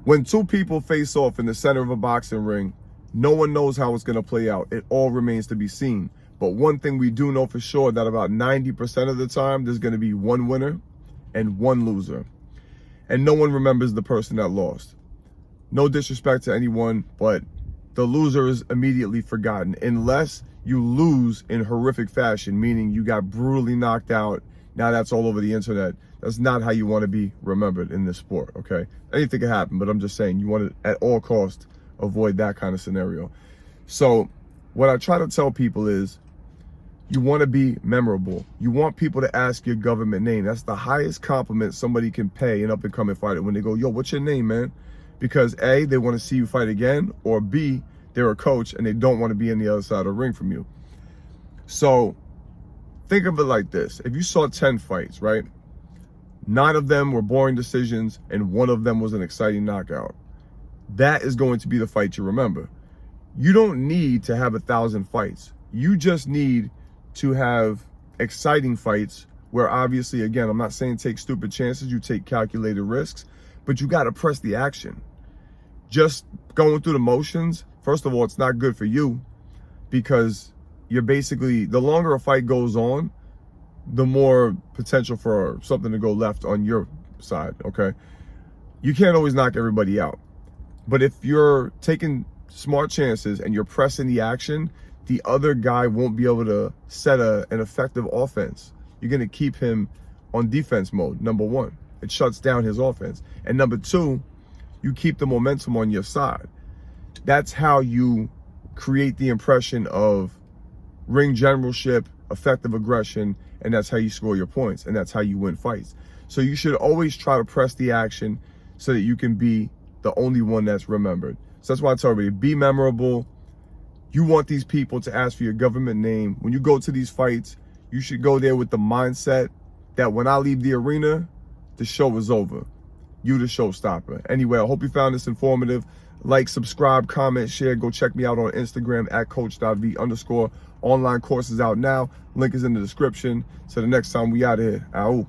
When two people face off in the center of a boxing ring, no one knows how it's going to play out. It all remains to be seen. But one thing we do know for sure, that about 90% of the time, there's going to be one winner and one loser. And no one remembers the person that lost. No disrespect to anyone, but the loser is immediately forgotten unless you lose in horrific fashion, meaning you got brutally knocked out. Now that's all over the internet. That's not how you want to be remembered in this sport, okay? Anything can happen, but I'm just saying you want to, at all costs, avoid that kind of scenario. So what I try to tell people is you want to be memorable. You want people to ask your government name. That's the highest compliment somebody can pay an up-and-coming fighter when they go, yo, what's your name, man? Because A, they want to see you fight again, or B, they're a coach and they don't want to be on the other side of the ring from you. So think of it like this. If you saw 10 fights, right? 9 of them were boring decisions and 1 of them was an exciting knockout. That is going to be the fight you remember. You don't need to have 1,000 fights. You just need to have exciting fights where obviously, again, I'm not saying take stupid chances, you take calculated risks, but you got to press the action. Just going through the motions, first of all, it's not good for you because you're basically, the longer a fight goes on, the more potential for something to go left on your side, okay? You can't always knock everybody out. But if you're taking smart chances and you're pressing the action, the other guy won't be able to set an effective offense. You're going to keep him on defense mode, number one. It shuts down his offense. And number two, you keep the momentum on your side. That's how you create the impression of ring generalship, effective aggression, and that's how you score your points, and that's how you win fights. So you should always try to press the action so that you can be the only one that's remembered. So that's why I tell everybody, be memorable. You want these people to ask for your government name. When you go to these fights, you should go there with the mindset that when I leave the arena, the show is over. You the showstopper. Anyway, I hope you found this informative. Like, subscribe, comment, share. Go check me out on Instagram at coach.v_. Online courses out now. Link is in the description. So the next time we out of here, ow.